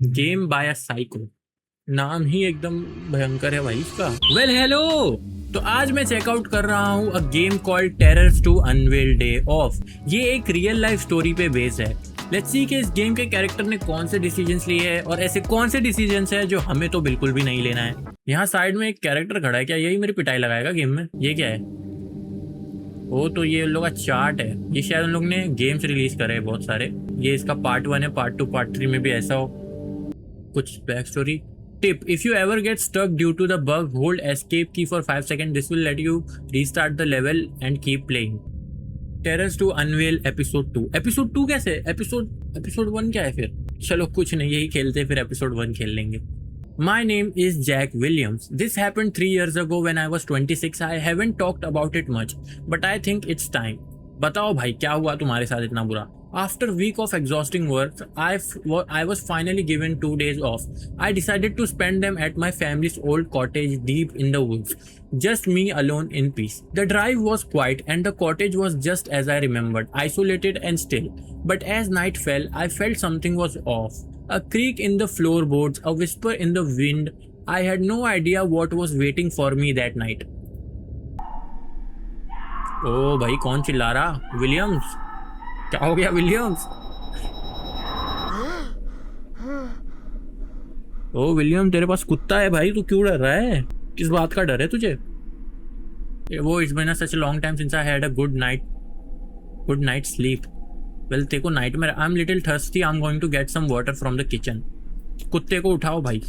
Game bye a psycho, नाम ही एकदम भयंकर है भाई इसका। वेल हेलो, तो आज मैं चेकआउट कर रहा हूँ a game called terrors to unveil day off. ये एक रियल लाइफ स्टोरी पे बेस्ड है। लेट्स सी कि इस गेम के कैरेक्टर ने कौन से डिसीजंस लिए हैं और ऐसे कौन से डिसीजंस हैं जो हमें तो बिल्कुल भी नहीं लेना है। यहाँ साइड में एक कैरेक्टर खड़ा है, क्या यही मेरी पिटाई लगाएगा गेम में? ये क्या है? ओ, तो ये उन लोग का चार्ट है। ये शायद उन लोग ने गेम्स रिलीज करे हैं बहुत सारे। ये इसका पार्ट 1 है, पार्ट 2 पार्ट 3 में भी ऐसा हो कुछ back story. Tip: if you ever get stuck due to the bug, hold escape key for 5 seconds. This will let you restart the level and keep playing. Terrace to Unveil episode 2। episode 2 कैसे? episode 1 क्या है फिर? चलो कुछ नहीं, यही खेलते फिर episode 1 खेल लेंगे। My name is Jack Williams. This happened 3 years ago when I was 26. I haven't talked about it much, but I think it's time. बताओ भाई, क्या हुआ तुम्हारे साथ इतना बुरा? After a week of exhausting work, I was finally given 2 days off. I decided to spend them at my family's old cottage deep in the woods. Just me alone in peace. The drive was quiet and the cottage was just as I remembered, isolated and still. But as night fell, I felt something was off. A creak in the floorboards, a whisper in the wind. I had no idea what was waiting for me that night. ओ भाई, कौन चिल्ला रहा? Williams? क्या हो गया Williams? ओ William, तेरे पास कुत्ता है भाई, तू क्यों डर रहा है? किस बात का डर है तुझे? वो it's been such long time since I had a good night sleep. Well, तेरे को नाइट में I am little thirsty, I am going to get some water from the kitchen. कुत्ते को उठाओ भाई,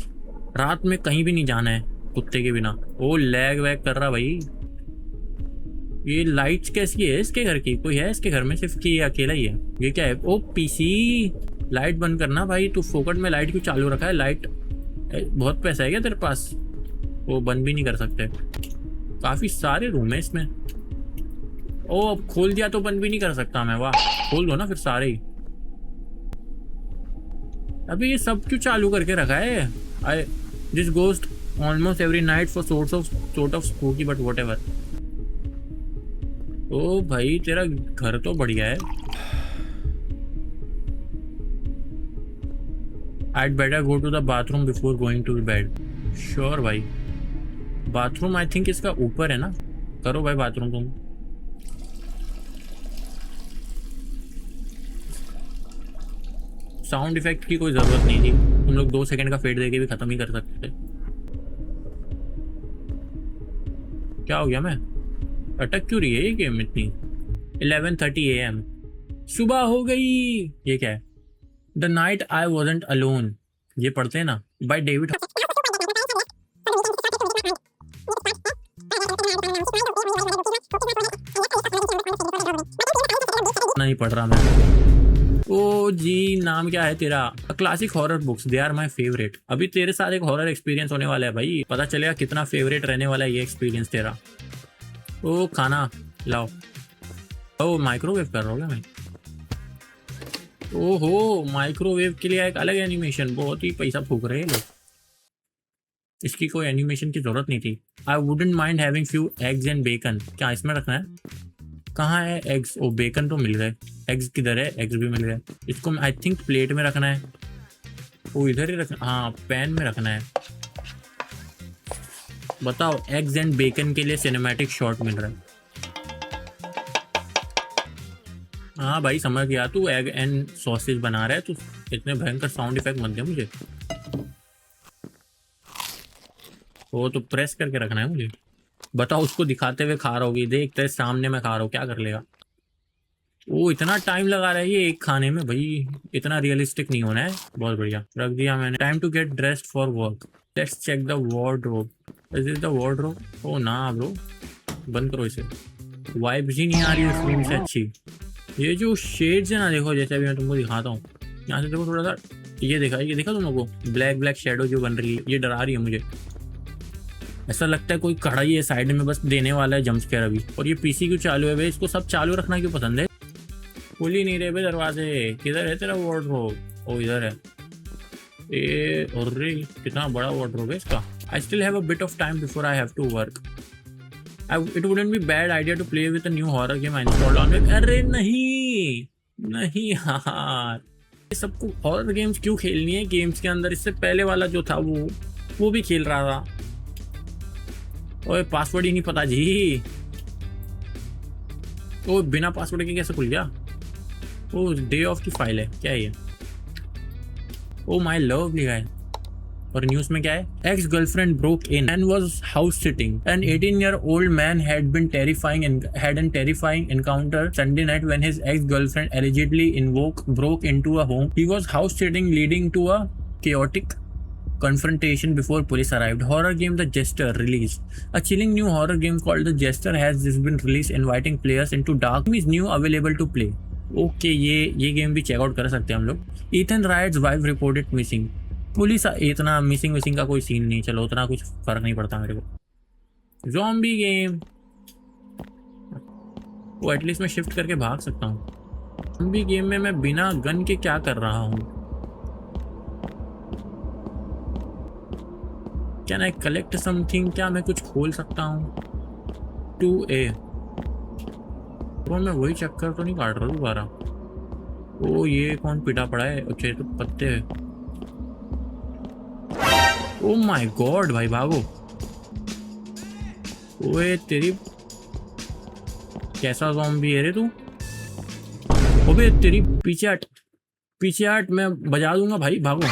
रात में कहीं भी नहीं जाना है कुत्ते के बिना। ओ लैग वैग कर रहा भाई। ये लाइट्स कैसी है इसके घर की? कोई है इसके घर में? सिर्फ कि ये अकेला ही है? ये क्या है? ओ पीसी, लाइट बंद करना भाई। तू फोकट में लाइट क्यों चालू रखा है? लाइट बहुत पैसा है क्या तेरे पास? वो बंद भी नहीं कर सकते। काफी सारे रूम है इसमें। ओ, अब खोल दिया तो बंद भी नहीं कर सकता मैं? वाह, खोल दो ना फिर सारे ही। अभी ये सब क्यों चालू करके रखा है? I this ghost almost every night for sort of spooky but whatever. ओ भाई, तेरा घर तो बढ़िया है। I'd better go to the bathroom before going to bed. Sure भाई। बाथरूम आई थिंक इसका ऊपर है ना? करो भाई बाथरूम तुम। साउंड इफेक्ट की कोई जरूरत नहीं थी, तुम लोग 2 सेकंड का फेड देके भी खत्म ही कर सकते थे। क्या हो गया? मैं अटक क्यों रही है ये गेम इतनी? 11:30 AM, सुबह हो गई। ये क्या है? The night I wasn't alone, ये पढ़ते हैं ना, बाय डेविड। नहीं पढ़ रहा मैं। ओ जी, नाम क्या है तेरा? Classic horror books, they are my favourite. अभी तेरे साथ एक हॉरर एक्सपीरियंस होने वाला है भाई, पता चलेगा कितना फेवरेट रहने वाला है ये एक्सपीरियंस तेरा। ओ खाना लाओ। ओ माइक्रोवेव कर रहा हूँ क्या मैं? ओहो, माइक्रोवेव के लिए एक अलग एनिमेशन, बहुत ही पैसा फूक रहे हैं लोग। इसकी कोई एनिमेशन की जरूरत नहीं थी। I wouldn't mind having few eggs and bacon. क्या इसमें रखना है? कहाँ है एग्स? ओ बेकन तो मिल गए, एग्स किधर है? एग्स भी मिल गए। इसको आई थिंक प्लेट में रखना है। ओ इधर ही रखना, हाँ पैन में रखना है। बताओ, एग्स एंड बेकन के लिए सिनेमैटिक शॉट मिल रहा है। हाँ भाई समझ गया, तू एग एंड सॉसेज बना रहा है। तू इतने भयंकर साउंड इफेक्ट मत दे मुझे। वो तो प्रेस करके रखना है मुझे। बताओ, उसको दिखाते हुए खा रहा होगी, देख तेरे सामने मैं खा रहा हूँ, क्या कर लेगा? वो इतना टाइम लगा रहा है ये एक खाने में भाई, इतना रियलिस्टिक नहीं होना है। बहुत बढ़िया, रख दिया मैंने। Time to get dressed for work. Let's check the wardrobe. Is it the wardrobe? ओ ना ब्रो, बंद करो इसे। वाइब्स ही नहीं आ रही उस रूम से अच्छी। ये जो शेड्स है ना, देखो जैसे अभी मैं तुमको दिखाता हूँ, यहाँ से देखो थोड़ा सा। ये देखा तुम लोगों को ब्लैक शेडो जो बन रही है, ये डरा रही है मुझे। ऐसा लगता है कोई कढ़ाई है साइड में, बस देने वाला है जंप स्केयर अभी। और ये पीसी क्यों चालू है भाई? इसको सब चालू रखना क्यों पसंद है? खुल ही नहीं रहे भाई दरवाजे। किधर है तेरा वार्डरोब? ओ इधर है। ए अरे, कितना बड़ा वार्डरोब है इसका। I still have a bit of time before I have to work. It wouldn't be bad idea to play with a new horror game I installed on it. अरे नहीं यार, सबको हॉरर गेम्स क्यों खेलनी है games के अंदर? इससे पहले वाला जो था वो भी खेल रहा था। ओए पासवर्ड ही नहीं पता जी। ओ बिना पासवर्ड के कैसे खुल गया? ओ डे ऑफ की फाइल है क्या ये? Oh my lovely guy. और न्यूज में क्या है? Ex girlfriend broke in and was house sitting. An 18-year-old man had been terrifying encounter Sunday night when his ex-girlfriend allegedly broke into a home. He was house sitting, leading to a chaotic confrontation before police arrived. Horror game The Jester released. A chilling new horror game called The Jester has just been released, inviting players into dark. Game is new, available to play. Okay, ये game भी checkout कर सकते हैं हम लोग। Ethan Riot's wife reported missing. Police इतना missing का कोई सीन नहीं, चलो उतना कुछ फर्क नहीं पड़ता मेरे को। ज़ॉम्बी गेम, वो एटलीस्ट मैं शिफ्ट करके भाग सकता हूँ। ज़ॉम्बी गेम में मैं बिना गन के क्या कर रहा हूँ? Can I collect something? क्या मैं कुछ खोल सकता हूँ? 2A तो मैं वही चक्कर तो नहीं काट रहा दोबारा। ओ ये कौन पिटा पड़ा है? अच्छा ये तो पत्ते है। ओ माय गॉड भाई भागो। ओए तेरी कैसा ज़ॉम्बी है रे तू? ओबे तेरी पीछे हट मैं बजा दूंगा भाई, भागो।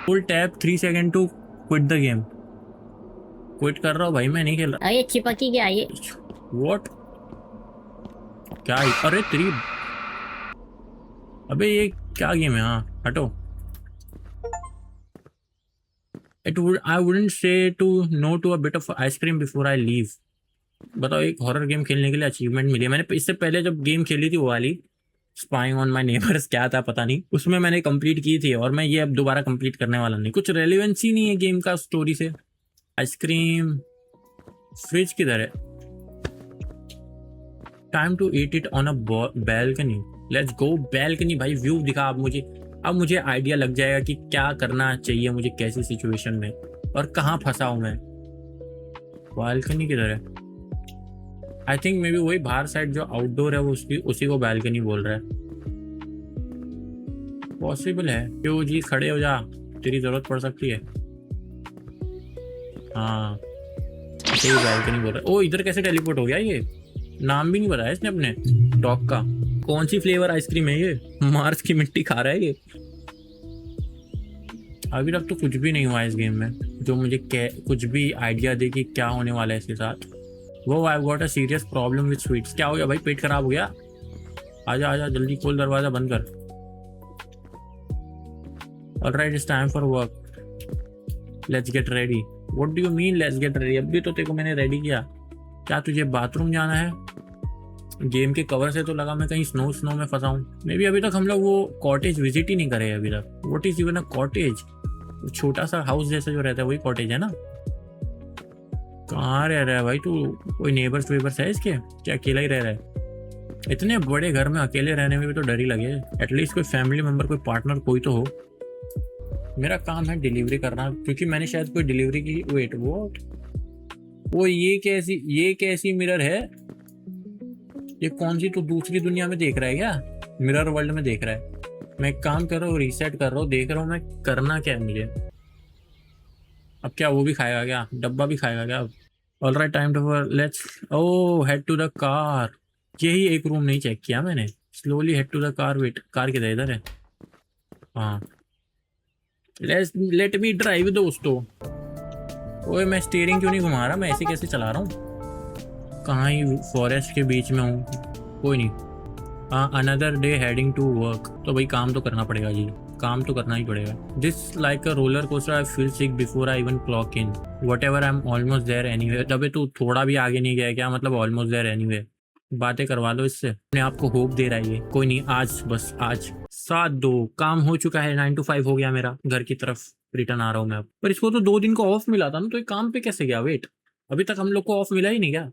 Full tap 3 second to quit the game. Quit कर रहा हूँ भाई, मैं नहीं खेल रहा। अरे चिपकी गया ये। व्हाट? क्या? अरे तेरी, अबे ये क्या गेम है? हाँ हटो। I wouldn't say to no to a bit of ice cream before I leave. बताओ, एक हॉरर गेम खेलने के लिए अचीवमेंट मिली है। मैंने इससे पहले जब गेम खेली थी वो वाली स्पाइंग ऑन माय नेबर्स, क्या था पता नहीं, उसमें मैंने कंप्लीट की थी और मैं ये अब दोबारा कंप्लीट करने वाला नहीं। कुछ रेलिवेंसी नहीं है गेम का स्टोरी से। आइसक्रीम फ्रिज किधर है? Time to eat it on a balcony. Let's go balcony भाई, व्यू दिखा अब मुझे आइडिया लग जाएगा कि क्या करना चाहिए मुझे कैसी सिचुएशन में और कहाँ फंसा हूं मैं। बालकनी किधर है? आई थिंक मे बी वही बाहर साइड जो आउटडोर है वो उसी को बालकनी बोल रहा है। पॉसिबल है। क्यों जी, खड़े हो जा, तेरी जरूरत पड़ सकती है। हाँ सही बालकनी बोल रहा है। ओ इधर कैसे टेलीपोर्ट हो गया? ये नाम भी नहीं बताया इसने अपने डॉग का। कौन सी फ्लेवर आइसक्रीम है ये? मार्स की मिट्टी खा रहा है ये। अभी तक तो कुछ भी नहीं हुआ इस गेम में जो मुझे कुछ भी आइडिया दे कि क्या होने वाला है इसके साथ। वो I got a serious problem with sweets. क्या हो गया भाई? पेट खराब हो गया? आजा आजा जल्दी खोल, दरवाजा बंद कर। Alright it's time for work, let's get ready. What do you mean let's get ready? अभी तो तेरे को मैंने रेडी किया। क्या तुझे बाथरूम जाना है? गेम के कवर से तो लगा मैं कहीं स्नो में फंसा हूँ। मे बी अभी तक हम लोग वो कॉटेज विजिट ही नहीं करे अभी तक। What is even a cottage? छोटा सा हाउस जैसा जो रहता है वही कॉटेज है ना? कहाँ रह रहा है भाई तू? कोई नेबर्स वेबर्स है इसके? क्या अकेला ही रह रहा है? इतने बड़े घर में अकेले रहने में भी तो डर ही लगे। एटलीस्ट कोई फैमिली मेंबर, कोई पार्टनर कोई तो हो। मेरा काम है डिलीवरी करना, क्योंकि मैंने शायद कोई डिलीवरी की। वेट वो ये कैसी मिरर है? ये कौन सी तो दूसरी दुनिया में देख रहा है क्या? मिरर वर्ल्ड में देख रहा है। मैं एक काम कर रहा हूँ, रीसेट कर रहा हूँ, देख रहा हूँ मैं करना क्या है मुझे। अब क्या वो भी खाएगा क्या? डब्बा भी खाएगा क्या? Alright time to let's oh head to the car. यही एक रूम नहीं चेक किया मैंने। Slowly head to the car. Wait, car किधर? इधर है। हाँ लेट मी ड्राइव दोस्तों। ओए मैं स्टीयरिंग क्यों नहीं घुमा रहा? मैं ऐसे कैसे चला रहा हूँ? कहाँ ही फॉरेस्ट के बीच में हूँ। कोई नहीं। हाँ another day heading to work. तो भाई काम तो करना पड़ेगा जी, काम तो करना ही पड़ेगा। This like a roller coaster, I feel sick before I even clock in. Whatever I am almost there anyway. तबे तू थोड़ा भी आगे नहीं गया क्या? मतलब ऑलमोस्ट देयर एनीवे। बातें करवा लो इससे, अपने आप को होप दे रहा है ये। कोई नहीं, आज बस आज 7-2 काम हो चुका है। 9 to 5 हो गया मेरा। घर की तरफ रिटर्न आ रहा हूँ मैं अब। पर इसको तो 2 दिन का ऑफ मिला था ना, तो ये काम पे कैसे गया? वेट, अभी तक हम लोग को ऑफ मिला ही नहीं क्या?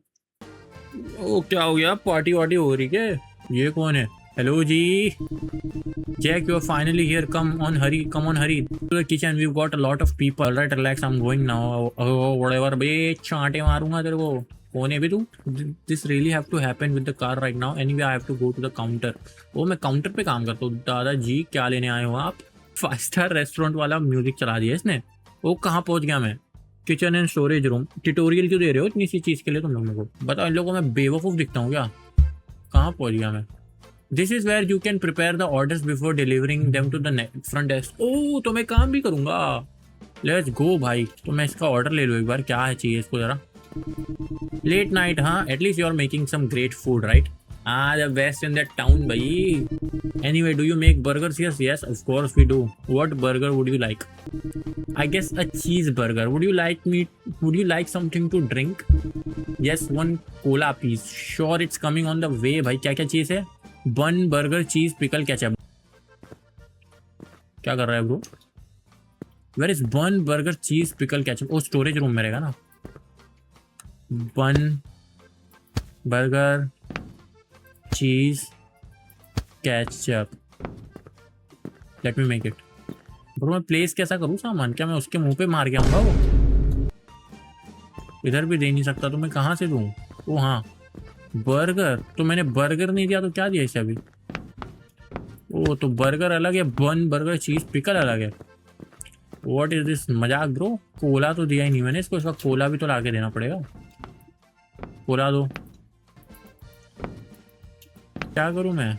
ओ क्या हो गया? पार्टी वार्टी हो रही क्या? ये कौन है? हेलो जी, Jack you are finally here, come on hurry to the kitchen, we got a lot of people. Right relax, I am going now. Whatever बे, चांटे मारूंगा तेरे को। कौन है भी तू? This really have to happen with the car right now, anyway I have to go to the counter. वो मैं काउंटर पे काम करता हूँ। दादाजी क्या लेने आए हो आप? 5 स्टार रेस्टोरेंट वाला म्यूजिक चला दिया इसने। वो कहाँ पहुंच गया मैं? Kitchen and storage room. Tutorial क्यों दे रहे हो इतनी सी चीज़ के लिए तुम लोगों को? बताओ इन लोगों को मैं बेवकूफ़ दिखता हूँ क्या? कहाँ पहुंच गया मैं? This is where you can prepare the orders before delivering them to the front desk. ओह तो मैं काम भी करूंगा। लेट्स गो भाई। तो मैं इसका ऑर्डर ले लूँ एक बार, क्या है चाहिए इसको जरा। लेट नाइट, हाँ at least you are making some great food right? The best in that town भाई। Anyway do you make burgers? Yes yes of course we do. What burger would you like? I guess a cheese burger. Would you like something to drink? Yes one cola please. Sure it's coming on the way. भाई क्या क्या चीज है? बन, burger, cheese, pickle, ketchup. क्या कर रहा है bro? Where is bun, burger, cheese, pickle, ketchup? ओ स्टोरेज रूम में रहेगा ना। Bun, burger, cheese, ketchup. Let me make it. Bro मैं प्लेस कैसा करूँ सामान? क्या मैं उसके मुंह पे मार के आऊंगा? वो इधर भी दे नहीं सकता तो मैं कहाँ से दूँ? ओ हाँ बर्गर। तो मैंने बर्गर नहीं दिया तो क्या दिया इसे अभी? ओ तो बर्गर अलग है, बन, बर्गर, चीज, पिकल अलग है। What is this? मजाक ब्रो। कोला तो दिया ही नहीं मैंने इसको। इसका कोला भी तो ला के देना पड़ेगा। कोला दो। क्या करूं मैं?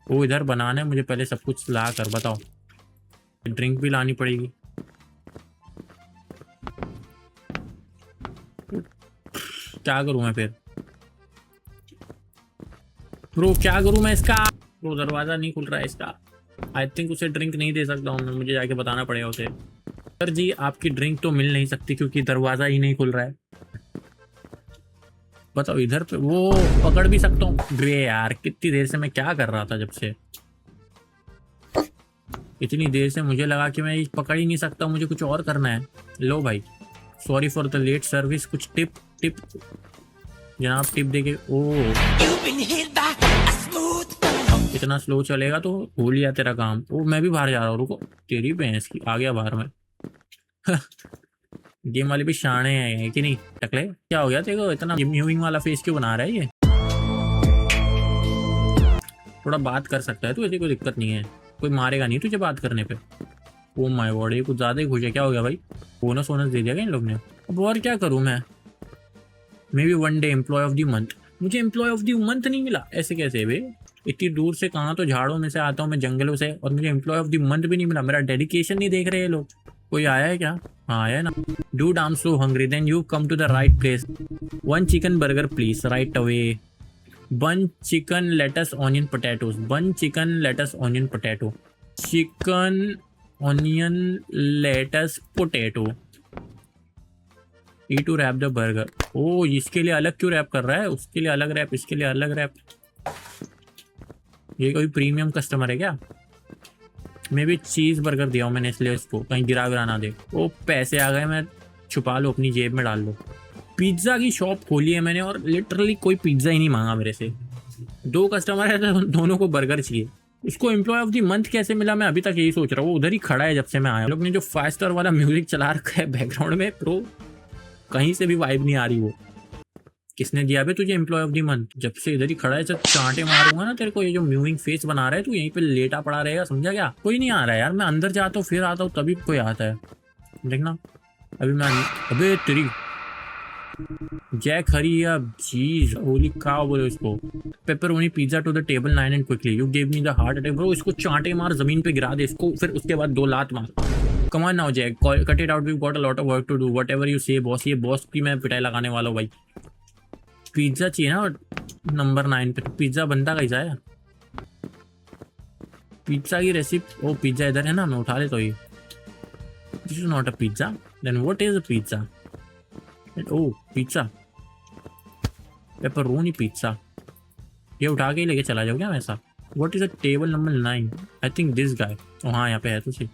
वो इधर बनाना है मुझे पहले सब कुछ ला कर। बताओ। ड्रिंक भी लानी पड़ेगी। क्या करूं मैं फिर? ब्रो क्या करूं मैं इसका? ब्रो दरवाजा नहीं खुल रहा है इसका। आई थिंक उसे ड्रिंक नहीं दे सकता हूँ मैं। मुझे जाके बताना पड़ेगा उसे। सर जी आपकी ड्रिंक तो मिल नहीं सकती क्योंकि दरवाजा ही नहीं खुल रहा है। बताओ इधर पे वो पकड़ भी सकता हूँ? ग्रे यार कितनी देर से मैं क्या कर रहा था जब से। इतनी देर से मुझे लगा कि मैं पकड़ ही नहीं सकता, मुझे कुछ और करना है। लो भाई sorry for the late service. कुछ टिप टिप जनाब टिप देके। ओ इतना स्लो चलेगा तो हो लिया तेरा काम। ओ मैं भी बाहर जा रहा हूँ। रुको तेरी भैंस की, आ गया बाहर में। गेम वाले भी शाणे हैं कि नहीं? टकले क्या हो गया तेरे को? इतना म्यूविंग वाला फेस क्यों बना रहा है ये? थोड़ा बात कर सकता है तू, ऐसी कोई दिक्कत नहीं है। कोई मारेगा नहीं तुझे बात करने पे। ओ माय गॉड ये कुछ ज्यादा ही खुश है। क्या हो गया भाई? बोनस वोनस दे दिया क्या इन लोग ने? अब और क्या करूं मैं? Maybe one day employee of the month. मुझे एम्प्लॉय ऑफ द मंथ नहीं मिला। ऐसे कैसे बे? इतनी दूर से कहाँ तो झाड़ों में से आता हूँ मैं, जंगलों से, और मुझे एम्प्लॉय ऑफ द मंथ भी नहीं मिला। मेरा डेडिकेशन नहीं देख रहे ये लोग। कोई आया है क्या? हाँ आया है ना। Dude I am so hungry. Then you come to the right place. One chicken burger please right away. Bun chicken lettuce onion potatoes. Bun chicken lettuce onion potato. Chicken onion lettuce potato. E to wrap the burger. ओ इसके लिए अलग क्यों rap कर रहा है? उसके लिए अलग रैप, इसके लिए अलग रैप। ये कोई प्रीमियम कस्टमर है क्या? मे भी चीज बर्गर दिया हूँ मैंने इसलिए इसको कहीं गिरा गिरा ना दे। ओ पैसे आ गए, मैं छुपा लो अपनी जेब में डाल लो। पिज्ज़ा की शॉप खोली है मैंने और लिटरली कोई पिज्ज़ा ही नहीं मांगा मेरे से। 2 कस्टमर है तो दोनों को बर्गर चाहिए। उसको एम्प्लॉय ऑफ द मंथ कैसे मिला मैं अभी तक यही सोच रहा हूँ। वो उधर ही खड़ा है जब से मैं आया। लोग ने जो 5 स्टार वाला म्यूजिक चला रखा है बैकग्राउंड में प्रो, कहीं से भी वाइब नहीं आ रही। वो किसने दिया बे तुझे एम्प्लॉय ऑफ द मंथ? जब से इधर ही खड़ा है जब चांटे मारूंगा ना तेरे को। ये जो म्यूविंग फेस बना रहा है तू यहीं पे लेटा पड़ा रहेगा, समझा क्या? कोई नहीं आ रहा है यार। मैं अंदर जाता हूँ फिर आता हूँ तभी कोई आता है। देखना अभी मैं। अबे तेरी जैक हरी या चीज होली काउ बोलो इसको। Pepperoni pizza to the table 9 and quickly. You give me the heart attack. Bro इसको चांटे मार, जमीन पे गिरा दे इसको, फिर उसके बाद 2 लात मार। Come on now Jack, cut it out, we got a lot of work to do. Whatever you say boss. ये बॉस की मैं पिटाई लगाने वाला हूँ भाई। पिज्जा चाहिए ना नंबर 9 पे। पिज्जा बनता कैसा है? पिज्जा की रेसिपी। ओ पिज्जा इधर है ना, मैं उठा लेता हूँ ये। This is not a pizza. Then what is a pizza? ओ पिज्जा, पेपरोनी पिज्जा। ये उठा के ही लेके चला जाओ क्या वैसा? What is a table number 9? I think this guy. ओ हाँ यहाँ पे है तुझे।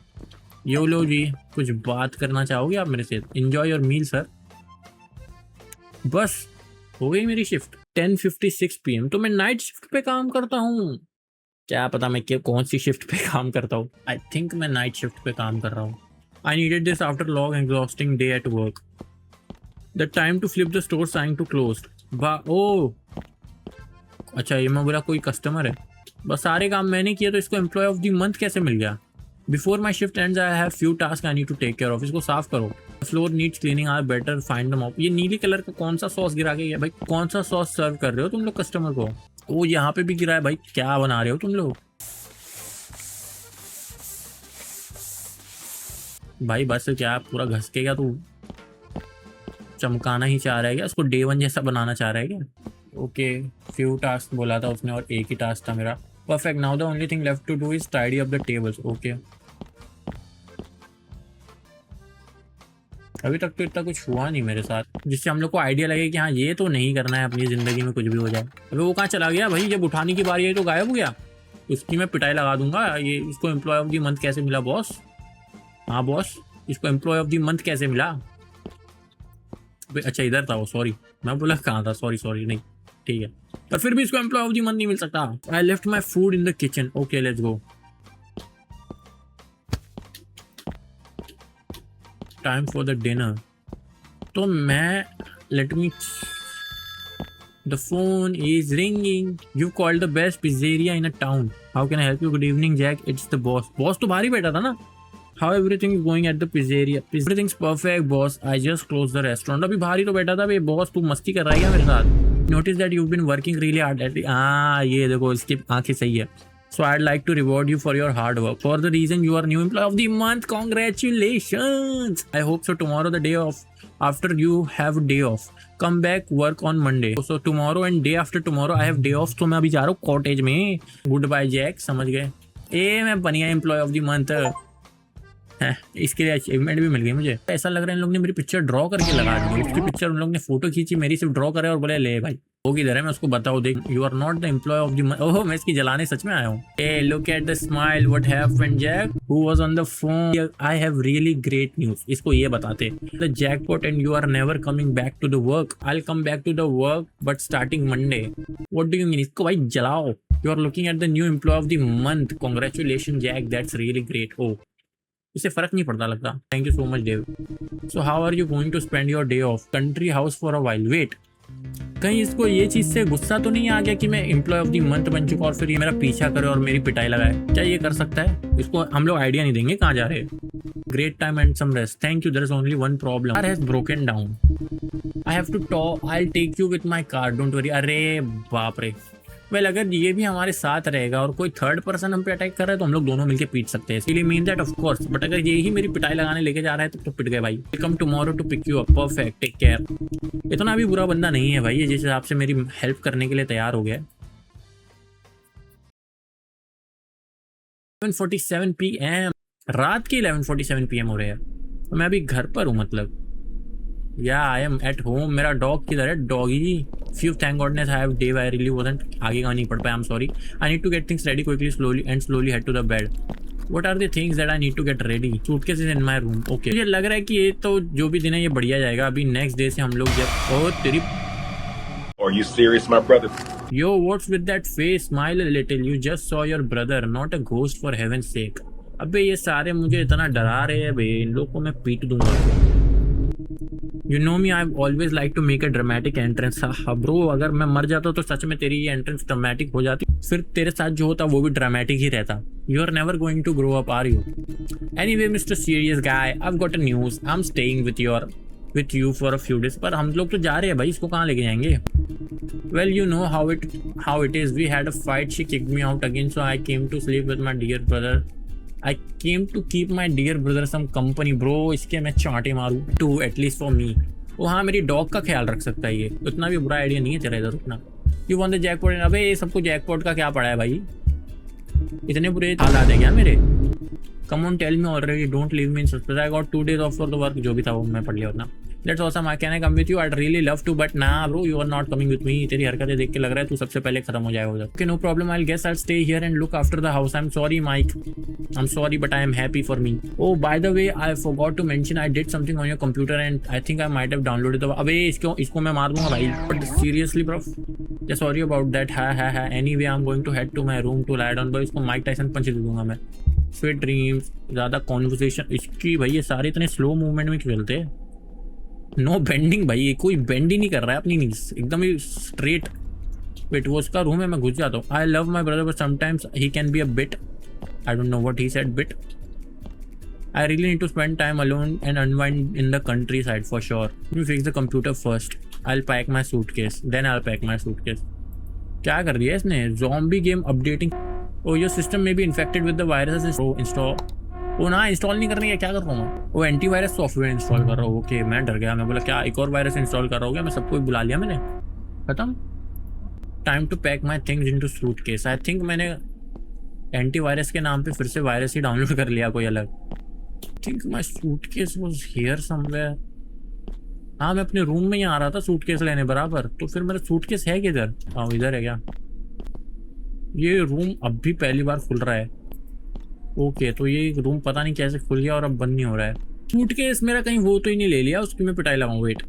यो लो जी, कुछ बात करना चाहोगे आप मेरे से? Enjoy your meal sir. बस हो गई मेरी शिफ्ट। 10:56 PM। तो मैं नाइट शिफ्ट पे काम करता हूँ। क्या पता मैं कौन सी शिफ्ट पे काम करता हूँ। आई थिंक मैं नाइट शिफ्ट पे काम कर रहा हूँ। I needed this after long exhausting day at work. The time to flip the store sign to close. ओ अच्छा, ये मैं बोला कोई कस्टमर है। बस सारे काम मैंने किए तो इसको एम्प्लॉय ऑफ द मंथ कैसे मिल गया? Before my shift ends I have few task I need to take care of. इसको साफ करो। Floor needs cleaning, are better find the mop. ये नीली कलर का कौन सा सॉस गिरा के गया भाई? कौन सा सॉस सर्व कर रहे हो तुम लोग कस्टमर को? ओ यहाँ पे भी गिरा है भाई, क्या बना रहे हो तुम लोग भाई? बस क्या पूरा घस के क्या तू चमकाना ही चाह रहा है क्या? इसको डे वन जैसा बनाना चाह रहा है क्या? ओके, फ्यू टास्क बोला था उसने और एक ही टास्क था मेरा। Perfect, now the only thing left to do is tidy up the tables. Okay, अभी तक तो इतना कुछ हुआ नहीं मेरे साथ जिससे हम लोग को आइडिया लगे कि हाँ ये तो नहीं करना है अपनी ज़िंदगी में कुछ भी हो जाए। अभी वो कहाँ चला गया भाई? जब उठाने की बारी आई तो गायब हो गया। उसकी मैं पिटाई लगा दूंगा। ये इसको एम्प्लॉय ऑफ द मंथ कैसे मिला बॉस? हाँ बॉस, इसको एम्प्लॉय ऑफ द मंथ कैसे मिला? अच्छा इधर था वो, सॉरी मैं बोला कहाँ था, सॉरी नहीं, ठीक है। पर फिर भी इसको एम्प्लॉय ऑफ द मंथ नहीं मिल सकता। I left my food in the kitchen. Okay let's go. Time for the dinner. तो मैं let me, the phone is ringing. You called the best pizzeria in a town, how can I help you? Good evening Jack, it's the boss. Boss तो बाहर ही बैठा था ना। How everything is going at the pizzeria? Everything's perfect, boss. I just closed the restaurant. अभी बाहर ही तो बैठा था। बॉस तू मस्ती कर रहा है क्या मेरे साथ? Notice that you've been working really hard at it. ये देखो इसकी आंखें सही है। So I'd like to reward you for your hard work. For the reason you are new employee of the month. Congratulations. I hope so tomorrow the day off. After you have day off, come back work on Monday. So tomorrow and day after tomorrow I have day off. तो मैं अभी जा रहा हूँ cottage में। Goodbye Jack, समझ गए? मैं बन गया एम्प्लॉय ऑफ द मंथ। इसके लिए अचीवमेंट भी मिल गई मुझे। ऐसा लग रहा है इन लोग ने मेरी पिक्चर ड्रॉ करके लगा दी। उसकी पिक्चर उन लोग ने फोटो खींची, मेरी सिर्फ ड्रॉ करे और बोले ले भाई वो किधर है, मैं उसको बताऊँ देख, you are not the employee of the month. ओह मैं इसकी जलाने सच में आया हूँ। A look at the smile, what happened Jack, who was on the phone, I have really great news. इसको ये बताते the jackpot and you are never coming back to the work. I will come back to the work but starting Monday. What do you mean? इसको भाई जलाओ। You are looking at the new employee of the month, congratulation Jack, that's really great. ओ इससे फर्क नहीं पड़ता लगता। Thank you so much Dave. So how are you going to spend your day off? Country house for a while. Wait, कहीं इसको ये चीज से गुस्सा तो नहीं आ गया कि मैं एम्प्लॉय ऑफ द मंथ बन चुका और फिर ये मेरा पीछा करे और मेरी पिटाई लगाए? क्या ये कर सकता है? इसको हम लोग आइडिया नहीं देंगे कहाँ जा रहे हैं। Great time and some rest, thank you, there is only one problem, car has broken down, I have to talk, I will take you with my car, don't worry. अरे बाप रे। वेल अगर ये भी हमारे साथ रहेगा और कोई थर्ड पर्सन हम पे अटैक कर रहा है तो हम लोग दोनों मिलके पीट सकते हैं। इसलिए mean that of course, but अगर ये ही मेरी पिटाई लगाने लेके जा रहा है तो पिट गए भाई। Come tomorrow to pick you up, perfect, take care. इतना भी बुरा बंदा नहीं है भाई ये, जिस हिसाब से मेरी हेल्प करने के लिए तैयार हो गया। 11:47 PM, रात के 11:47 PM हो रहे हैं। तो मैं अभी घर पर हूँ मतलब, या आई एम एट होम। मेरा डॉग किधर है? Doggy, phew thank goodness I have Dave, I really wasn't, आगे का नहीं पढ़ पाया, I am sorry. I need to get things ready quickly slowly head to the bed. What are the things that I need to get ready? Suitcase is in my room. Okay, मुझे लग रहा है कि ये तो जो भी दिन है ये बढ़िया जाएगा। अभी नेक्स्ट डे से हम लोग जब, ओ तेरी, Are you serious, my brother? Yo, what's with that face? Smile a little. You just saw your brother, not a ghost for heaven's sake. अबे ये सारे मुझे इतना डरा रहे हैं भाई, इन लोग को मैं पीट दूंगा। You know me, I've always liked to make a dramatic entrance. हाँ ब्रो, अगर मैं मर जाता तो सच में तेरी ये एंट्रेंस ड्रामेटिक हो जाती, फिर तेरे साथ जो होता वो भी ड्रामेटिक ही रहता। You are never going to grow up, are you? Anyway, Mr. Serious Guy, I've got a news. I'm staying with you for a few days. पर हम लोग तो जा रहे हैं भाई, इसको कहाँ लेके जाएंगे? Well, you know how it is. We had a fight. She kicked me out again, so I came to sleep with my dear brother. I came to keep my dear brother some company, bro. इसके मैं चांटे मारूं to at least for me. वो हाँ मेरी dog का ख्याल रख सकता है ये, उतना भी बुरा आइडिया नहीं है तेरा इधर रुकना। You won the jackpot. अबे ये सबको जैकपॉट का क्या पड़ा है भाई? इतने बुरे हालात है क्या मेरे? Come on, tell me already. Don't leave me in suspense. I got 2 days off for the work. जो भी था वो मैं पढ़ लिया उतना। That's awesome. Can I come with you? I'd really love to, but nah, bro, you are not coming with me. तेरी हरकतें देख के लग रहा है तू सबसे पहले खत्म हो जाएगा उधर। Okay, no problem. I'll guess I'll stay here and look after the house. I'm sorry, Mike. I'm sorry, but I am happy for me. Oh, by the way, I forgot to mention I did something on your computer and I think I might have downloaded the. अबे इसको मैं मार दूंगा भाई। But seriously, bro. Yeah, sorry about that. हा। Anyway, I'm going to head to my room to lie down. Boy, इसको Mike Tyson पंच दे दूंगा मैं। Sweet dreams. ज़्यादा conversation इसकी भाई, ये सारे इतने slow movement में क्यों चलते हैं? नो बेंडिंग भाई, कोई बेंड ही नहीं कर रहा है अपनी नीज, एकदम ही स्ट्रेट। वेट, वो उसका रूम है, मैं घुस जाता हूँ। I love my brother but sometimes he can be a bit, I don't know what he said, bit. I really need to spend time alone and unwind in the countryside for sure. Let me fix the computer first. I'll pack my suitcase. Then I'll pack my suitcase. क्या कर दिया इसने? Zombie game updating. Oh, your system may be infected with the viruses. Oh, install. ओ ना, install नहीं करनी है, क्या कर रहा हूँ? वो एंटीवायरस सॉफ्टवेयर इंस्टॉल कर रहा हूँ। ओके, मैं डर गया, मैं बोला क्या एक और वायरस इंस्टॉल कर रहा हूँ क्या? मैं सबको बुला लिया मैंने, खत्म। Time to pack my things into suitcase. I think मैंने एंटीवायरस के नाम पे फिर से वायरस ही डाउनलोड कर लिया कोई अलग। Think my suitcase was here somewhere. हाँ, मैं अपने रूम में ही आ रहा था सूटकेस लेने बराबर, तो फिर मेरा सूटकेस है किधर? हाँ, इधर है क्या? ये रूम अब भी पहली बार खुल रहा है। ओके, तो ये रूम पता नहीं कैसे खुल गया और अब बंद नहीं हो रहा है। सूटकेस मेरा कहीं वो तो ही नहीं ले लिया, उसकी मैं पिटाई लगाऊं। वेट,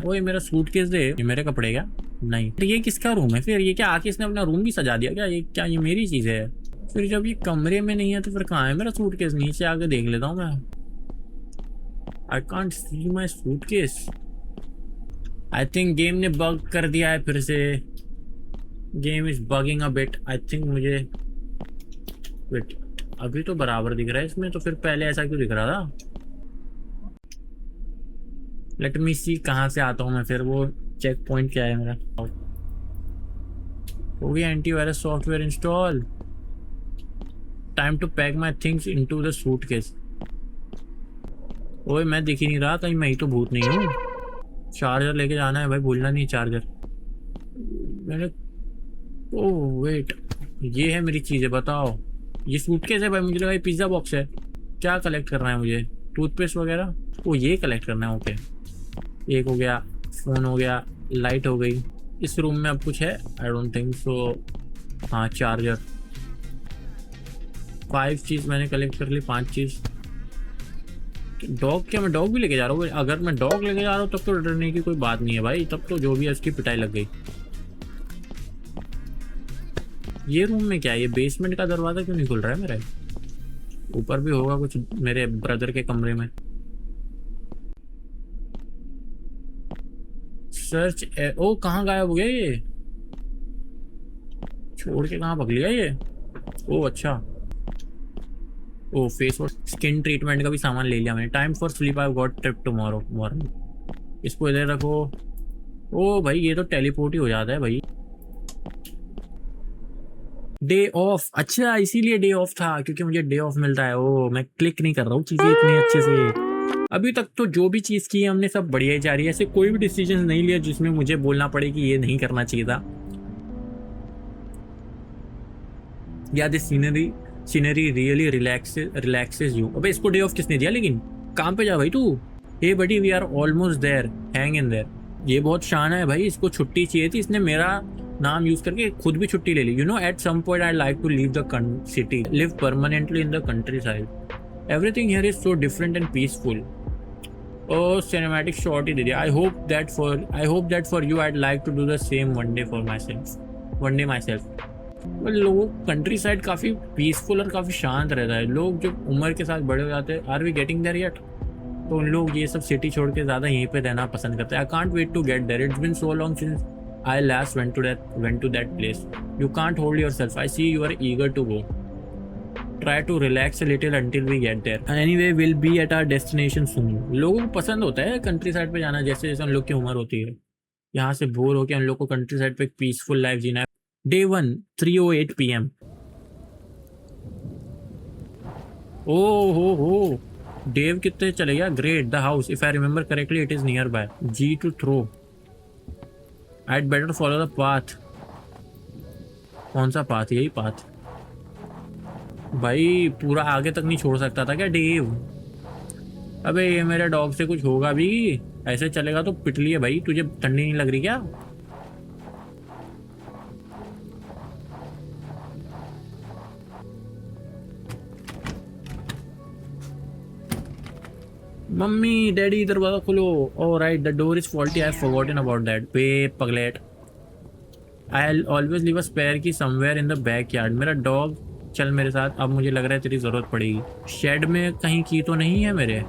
ओए मेरा सूटकेस दे। ये मेरे कपड़े क्या? नहीं, तो ये किसका रूम है फिर? ये क्या आके इसने अपना रूम भी सजा दिया क्या? ये क्या ये मेरी चीज़ है? फिर जब ये कमरे में नहीं है तो फिर कहाँ है मेरा सूटकेस? नीचे आके देख लेता हूँ मैं। I can't see my suitcase. I think game ने बग कर दिया है फिर से। Game is bugging a bit. I think मुझे, वेट, अभी तो बराबर दिख रहा है इसमें, तो फिर पहले ऐसा क्यों दिख रहा था? लेट मी सी, कहाँ से आता हूँ मैं फिर? वो चेक पॉइंट क्या है मेरा? हो गया antivirus software install. Time to pack my things into the suitcase. ओए मैं दिख ही नहीं रहा, कहीं मैं ही तो भूत नहीं हूँ। चार्जर लेके जाना है भाई, भूलना नहीं चार्जर। मैंने, ओह वेट, ये है मेरी चीज़ें, बताओ। ये सूटकेस है भाई, मुझे लगा ये पिज़्ज़ा बॉक्स है। क्या कलेक्ट करना है मुझे? टूथपेस्ट वगैरह? ओ ये कलेक्ट करना है, ओके। एक हो गया, फ़ोन हो गया, लाइट हो गई। इस रूम में अब कुछ है? I don't think so. हाँ, चार्जर। 5 चीज़ मैंने कलेक्ट कर ली, 5 चीज़। डॉग, क्या मैं डॉग भी लेके जा रहा हूँ? अगर मैं डॉग लेके जा रहा हूँ तब तो डरने की कोई बात नहीं है भाई, तब तो जो भी है उसकी पिटाई लग गई। ये रूम में क्या है? ये बेसमेंट का दरवाज़ा क्यों नहीं खुल रहा है मेरा? ऊपर भी होगा कुछ मेरे ब्रदर के कमरे में। सर्च ओ, कहाँ गायब हो गया ये? छोड़ के कहाँ भग लिया ये? ओ अच्छा, ओ फेस वॉश, स्किन ट्रीटमेंट का भी सामान ले लिया मैंने। Time for sleep, I got trip tomorrow morning. इसको इधर रखो। ओ भाई, ये तो टेलीपोर्ट ही हो जाता है भाई। डे ऑफ, अच्छा इसीलिए डे ऑफ था, क्योंकि मुझे डे ऑफ मिलता है। ओ, मैं क्लिक नहीं कर रहा हूँ चीज़ें इतनी अच्छे से। अभी तक तो जो भी चीज़ की है हमने सब बढ़िया ही जा रही है। ऐसे कोई भी डिसीजन नहीं लिया जिसमें मुझे बोलना पड़े कि ये नहीं करना चाहिए था। या this scenery really relaxes you. अबे इसको डे ऑफ किसने दिया? लेकिन काम पे जा भाई तू। Hey buddy, we are almost there, hang in there. ये बहुत शान है भाई, इसको छुट्टी चाहिए थी, इसने मेरा नाम यूज करके खुद भी छुट्टी ले ली। You know, at some point I like to leave the city, live permanently in the countryside. Everything here is so different and peaceful. ओ सिनेमैटिक शॉट ही दे दिया। I hope that for you I'd like to do the same one day myself. लोग countryside काफ़ी peaceful और काफ़ी शांत रहता है। लोग जब उम्र के साथ बड़े हो जाते हैं, are we getting there yet, तो उन लोग ये सब सिटी छोड़ के ज़्यादा यहीं पे रहना पसंद करते हैं। I can't wait to get there, it's been so long since I last went to that place. You can't hold yourself, I see you are eager to go. Try to relax little until we get there. Anyway will be at our destination soon. लोगों को पसंद होता है country side पे जाना, जैसे जैसे उन लोग की उम्र होती है। यहाँ से बोर होकर उन लोग को कंट्री साइड पे एक पीसफुल लाइफ जीना है। Day 1, 3:08 PM. हो डेव कितने चले गया? Great, the house, if I remember correctly it is near by. G to throw. I'd better follow the path. कौन सा पाथ? यही पाथ भाई, पूरा आगे तक नहीं छोड़ सकता था क्या डेव? अबे ये मेरे डॉग से कुछ होगा भी, ऐसे चलेगा तो पिटली है भाई। तुझे ठंडी नहीं लग रही क्या? मम्मी डैडी दरवाजा खोलो। Oh right, the door is faulty, I have forgotten about that. बे पगलेट, I always leave a spare key somewhere in the backyard. मेरा डॉग चल मेरे साथ, अब मुझे लग रहा है तेरी ज़रूरत पड़ेगी। शेड में कहीं की तो नहीं है मेरे?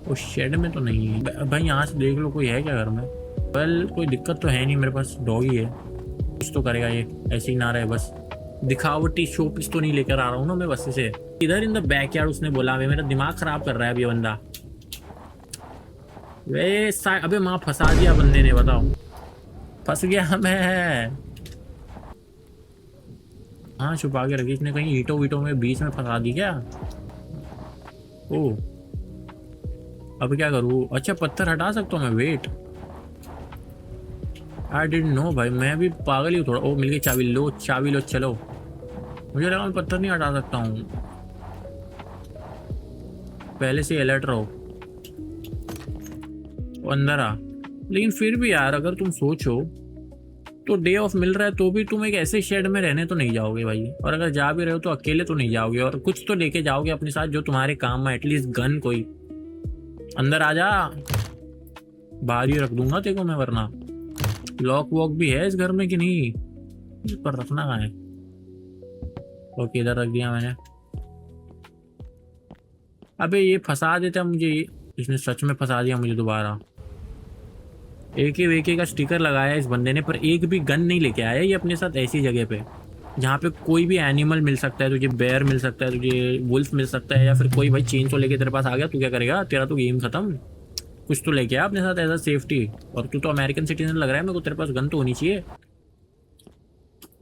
वो शेड में तो नहीं है भाई, यहाँ से देख लो कोई है क्या घर में। वेल कोई दिक्कत तो है नहीं, मेरे पास डॉगी है, कुछ तो करेगा ये, ऐसे ही ना रहे बस। दिखावटी शोपीस तो नहीं लेकर आ रहा हूँ ना मैं बस से। इधर इन द बैकयार्ड उसने बोला, मेरा दिमाग खराब कर रहा है अभी ये बंदा। वे अबे माँ फंसा दिया बंदे ने, बताओ फंस गया मैं। हाँ छुपा के रखी इसने, कहीं ईंटों वीटों में बीच में फंसा दी क्या। ओ अब क्या करूँ, अच्छा पत्थर हटा सकता हूँ मैं, वेट आई डिडंट नो भाई, मैं भी पागल ही हूँ थोड़ा। ओ मिल गई चाबी, लो चाबी लो चलो। मुझे लगा मैं पत्थर नहीं हटा सकता हूँ, पहले से अलर्ट रहो। वो अंदर आ, लेकिन फिर भी यार अगर तुम सोचो तो डे ऑफ मिल रहा है तो भी तुम एक ऐसे शेड में रहने तो नहीं जाओगे भाई, और अगर जा भी रहे हो तो अकेले तो नहीं जाओगे, और कुछ तो लेके जाओगे अपने साथ जो तुम्हारे काम में, एटलीस्ट गन कोई। अंदर आ जा, बाहर ही रख दूंगा तेरे को मैं वरना। लॉक वॉक भी है इस घर में कि नहीं, इस पर रखना कहाँ है। ओके इधर रख दिया मैंने। अबे ये फंसा देता मुझे, इसने सच में फंसा दिया मुझे दोबारा। एके वेके का स्टिकर लगाया इस बंदे ने, पर एक भी गन नहीं लेके आया ये अपने साथ ऐसी जगह पे जहाँ पे कोई भी एनिमल मिल सकता है तुझे, बेयर मिल सकता है तुझे, वुल्फ मिल सकता है, या फिर कोई भाई चेन तो लेके तेरे पास आ गया, तू क्या करेगा, तेरा तो गेम खत्म। कुछ तो लेके आ अपने साथ एज अ सेफ्टी, और तू तो अमेरिकन सिटीजन लग रहा है मेरे को, तेरे पास गन तो होनी चाहिए।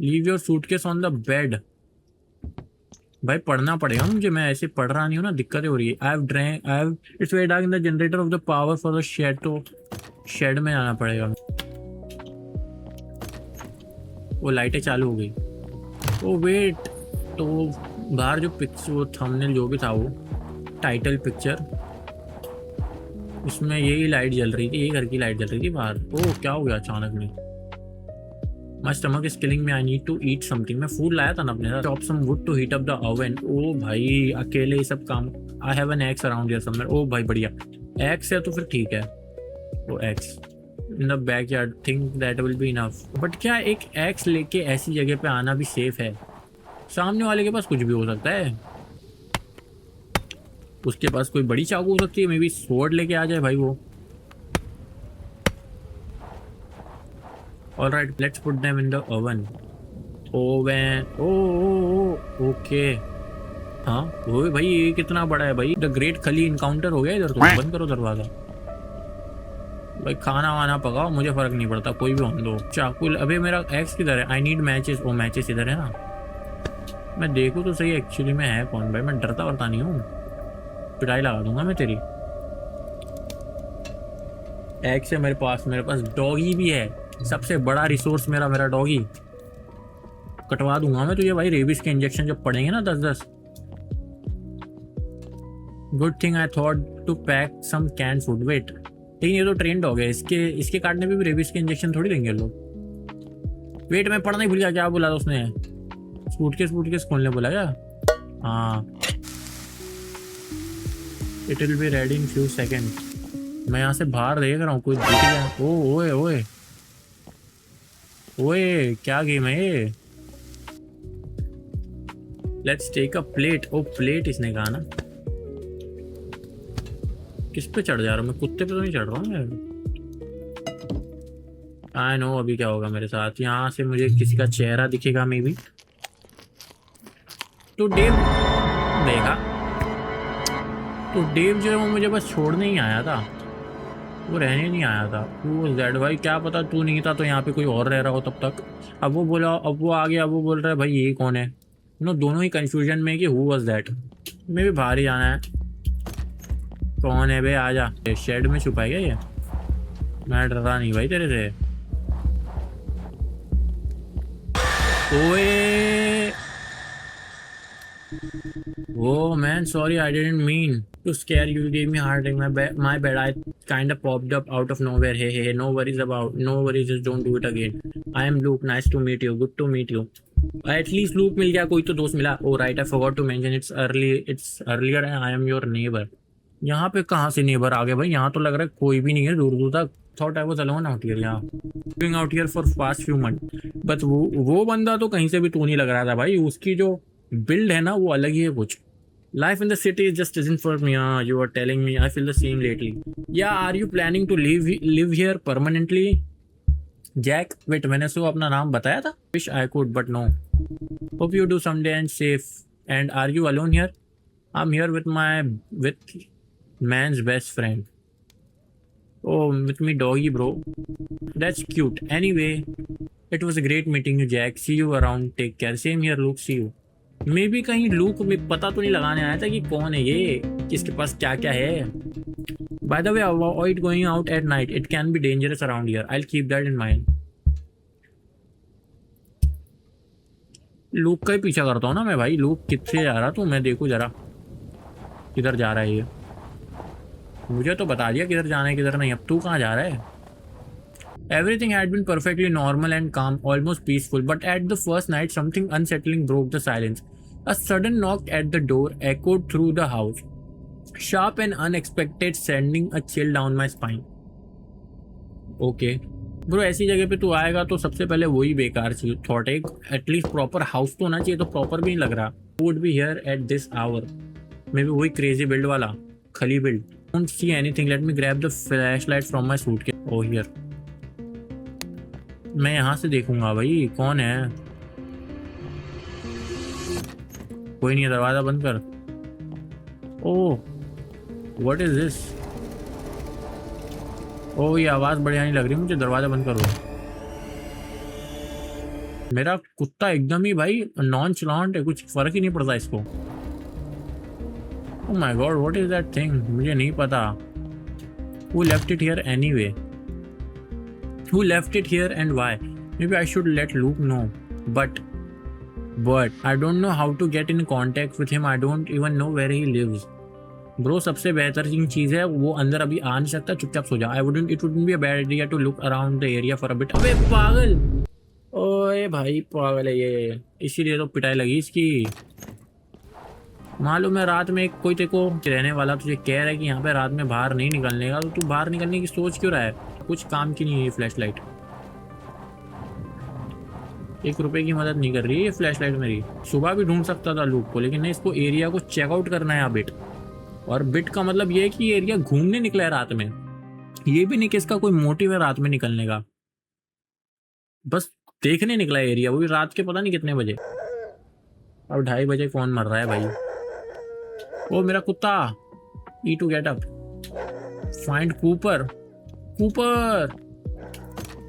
Leave your suitcase on the bed. भाई पढ़ना पड़ेगा मुझे, मैं ऐसे पढ़ रहा नहीं हूँ ना, दिक्कतें हो रही है। I have it's very dark in the generator of the power for the shed, तो शेड में आना पड़ेगा। वो लाइटें चालू हो गई। ओ वेट, तो बाहर जो पिक्चर, वो थंबनेल जो भी था वो टाइटल पिक्चर, उसमें यही लाइट जल रही थी, यही घर की लाइट जल रही थी बाहर। ओ क्या हो गया अचानक में। My stomach is killing me, I need to eat something. मैं फूड लाया था ना अपने साथ। Chop some wood to heat up the oven. ओ भाई अकेले ही सब काम। I have an axe around here somewhere. ओ भाई बढ़िया, एक्स है तो फिर ठीक है। वो axe in the backyard, think that will be enough. But क्या एक एक्स लेके ऐसी जगह पे आना भी सेफ है? सामने वाले के पास कुछ भी हो सकता है, उसके पास कोई बड़ी चाकू हो सकती है, मे बी स्वॉर्ड लेके आ जाए भाई वो। Alright let's put them in the oven. Oven oh okay. हाँ वो भाई ये कितना बड़ा है भाई, द ग्रेट खली इनकाउंटर हो गया इधर तो। बंद करो दरवाजा भाई, खाना वाना पकाओ, मुझे फर्क नहीं पड़ता कोई भी होने दो। चाकू अबे मेरा एक्स किधर है? I need matches. Oh matches इधर है ना, मैं देखूँ तो सही एक्चुअली में है कौन भाई, मैं डरता वरता नहीं हूँ, पिटाई लगा दूंगा मैं तेरी। एक्स है मेरे पास डॉगी भी है, सबसे बड़ा रिसोर्स मेरा डॉगी। कटवा दूंगा मैं तुझे भाई, रेबिस के इंजेक्शन जब पड़ेंगे ना 10-10। Good thing I thought to pack some can food. Wait लेकिन ये तो ट्रेन डॉग है, इसके काटने पे भी रेबिस के इंजेक्शन थोड़ी देंगे लोग। वेट मैं पढ़ना ही भूल गया, क्या बोला था उसने? सूटकेस खोलने बोला क्या? हाँ it will be ready in few second. मैं यहाँ से बाहर देख रहा हूँ कोई दिख गया। ओ ओए ओए ओए क्या गेम है ये? Let's take a plate. Oh plate इसने कहा ना। किस पे चढ़ जा रहा हूँ मैं? कुत्ते पे तो नहीं चढ़ रहा हूँ मैं। आई नो अभी क्या होगा मेरे साथ। यहाँ से मुझे किसी का चेहरा दिखेगा मे बी। तो डेव देखा, तो डेव जो है वो मुझे बस छोड़ने ही आया था, वो रहने नहीं आया था। वो ज़ेड भाई क्या पता तू नहीं था तो यहाँ पे कोई और रह रहा हो तब तक। अब वो बोला, अब वो आ गया, अब वो बोल रहा है भाई ये कौन है। नो दोनों ही कंफ्यूजन में कि हु वाज दैट। मैं भी बाहर ही जाना है। कौन है बे? आजा। शेड में छुपा है क्या ये? मैं डर रहा नहीं भाई तेरे से। ओए Oh man, sorry, I didn't mean to scare you. You gave me a heart attack. My bad. I kind of popped up out of nowhere. Hey, no worries about. No worries, just don't do it again. I am Luke. Nice to meet you. Good to meet you. At least Luke मिल गया, कोई तो दोस्त मिला. Oh right, I forgot to mention it's earlier. I am your neighbor. यहाँ पे कहाँ से neighbour आ गए भाई? यहाँ तो लग रहा है कोई भी नहीं है दूर दूर तक। Thought I was alone out here. यहाँ living out here for past few months. But वो बंदा तो कहीं से भी तू नहीं लग रहा था भाई। उसकी जो बिल्ड है ना वो अलग ही है कुछ। Life in the city just isn't for me. You are telling me. I feel the same lately. Yeah, are you planning to live here permanently? Jack, wait, मैंने सो अपना नाम बताया था? Wish I could, but no. Hope you do someday and safe. And are you alone here? I'm here with man's best friend. Oh, with me doggy, bro. That's cute. Anyway, it was a great meeting you, Jack. See you around. Take care. Same here, Luke. See you. मे भी कहीं look में पता तो नहीं लगाने आया था कि कौन है ये, किसके पास क्या क्या है. By the way, avoid going out at night. It can be dangerous around here. I'll keep that in mind. Look का ही पीछा करता हूँ ना मैं भाई. लूक कितने जा रहा तू, मैं देखूँ जरा किधर जा रहा है ये. मुझे तो बता दिया किधर जाना है किधर नहीं. अब तू कहाँ जा रहा है? Everything had been perfectly normal and calm, almost peaceful, but at the first night, something unsettling broke the silence. A sudden knock at the door echoed through the house, sharp and unexpected, sending a chill down my spine. Okay. Bro ऐसी जगह पे तू आएगा तो सबसे पहले वही बेकार थॉट है. एटलीस्ट प्रॉपर हाउस तो होना चाहिए. तो प्रॉपर भी नहीं लग रहा. Would be here at this hour. Maybe वही क्रेजी बिल्ड वाला Khali build. Don't see anything. Let me grab the flash light from my suit के. Oh here. मैं यहाँ से देखूंगा भाई कौन है. कोई नहीं है. दरवाजा बंद कर. Oh what is this. ओह ये आवाज बढ़िया नहीं लग रही मुझे. दरवाजा बंद करो. मेरा कुत्ता एकदम ही भाई नॉन चलांट है. कुछ फर्क ही नहीं पड़ता इसको. Oh my God what is that thing. मुझे नहीं पता. Who left it here anyway? Who left it here and why? Maybe I should let Luke know. But I don't know how to get in contact with him. I don't even know where he lives. Bro, सबसे बेहतरीन चीज़ है वो अंदर अभी आ नहीं सकता. चुपचाप सो जा. It wouldn't be a bad idea to look around the area for a bit. अबे पागल. ओए भाई पागल है ये. इसीलिए तो पिटाई लगी इसकी. मालूम है रात में कोई तेरे को रहने वाला तुझे कह रहा है कि यहाँ पे रात में बाहर नहीं निकलने का. तो तू बाहर निकलने की सोच क्यों रहा है? कुछ काम की नहीं है फ्लैश लाइट. 1 रुपए की मदद नहीं कर रही है ये फ्लैश लाइट मेरी. सुबह भी ढूंढ सकता था लूप को, लेकिन नहीं. इसको एरिया को चेकआउट करना है बिट. और बिट का मतलब ये है कि ये एरिया घूमने निकला है रात में. ये भी नहीं कि इसका कोई मोटिव है रात में निकलने का. बस देखने निकला है एरिया. वो भी रात के पता नहीं कितने बजे. अब 2:30 बजे कौन मर रहा है भाई. ओ मेरा कुत्ता. E to get up. Find Cooper. Cooper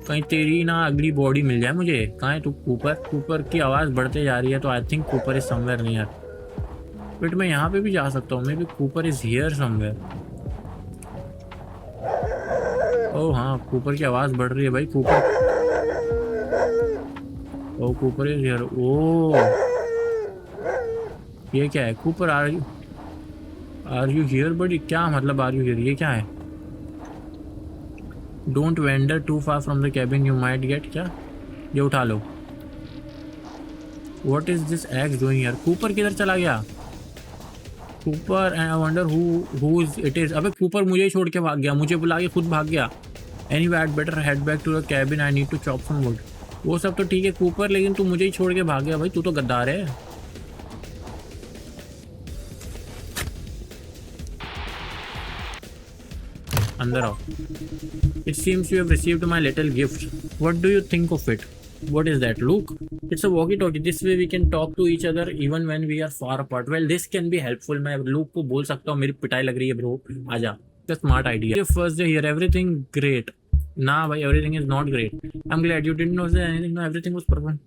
कहीं तेरी ना अगली बॉडी मिल जाए मुझे. कहाँ है तू कूपर. कूपर की आवाज़ बढ़ते जा रही है. तो I think Cooper is somewhere near. But मैं यहाँ पे भी जा सकता हूँ. Maybe Cooper is here somewhere. ओह हाँ कूपर की आवाज़ बढ़ रही है भाई. कूपर. ओ कूपर इज हियर. ओ ये क्या है. Cooper are you here buddy. क्या मतलब आर यू हियर. ये क्या है. Don't wander too far from the cabin you might get. क्या ये उठा लो. What is this x doing here. Cooper किधर चला गया. Cooper and I wonder who it is. अबे कूपर मुझे ही छोड़ के भाग गया. मुझे बुला के खुद भाग गया. Anyway I better head back to the cabin. I need to chop some wood. वो सब तो ठीक है कूपर, लेकिन तू मुझे ही छोड़ के भाग गया भाई. तू तो गद्दार है. अंदर आओ. It seems you have received my little gift. What do you think of it? What is that, Luke? It's a walkie-talkie. This way we can talk to each other even when we are far apart. Well, this can be helpful. मैं Luke को बोल सकता हूँ मेरी पिटाई लग रही है bro. आजा. It's a smart idea. Your first day here, everything great. Nah, bhai, everything is not great. I'm glad you didn't notice anything. No, everything was perfect.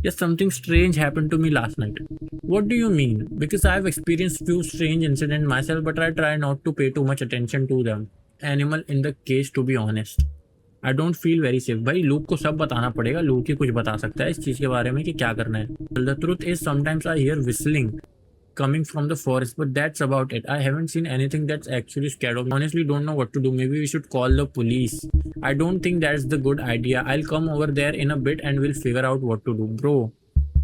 Just something strange happened to me last night. What do you mean? Because I've experienced few strange incidents myself, but I try not to pay too much attention to them. Animal in the cage, to be honest. I don't feel very safe. भाई look को सब बताना पड़ेगा. Look ही कुछ बता सकता है इस चीज़ के बारे में कि क्या करना है. The truth is sometimes I hear whistling coming from the forest, but that's about it. I haven't seen anything that's actually scared of me. Honestly, don't know what to do. Maybe we should call the police. I don't think that's the good idea. I'll come over there in a bit and we'll figure out what to do. Bro,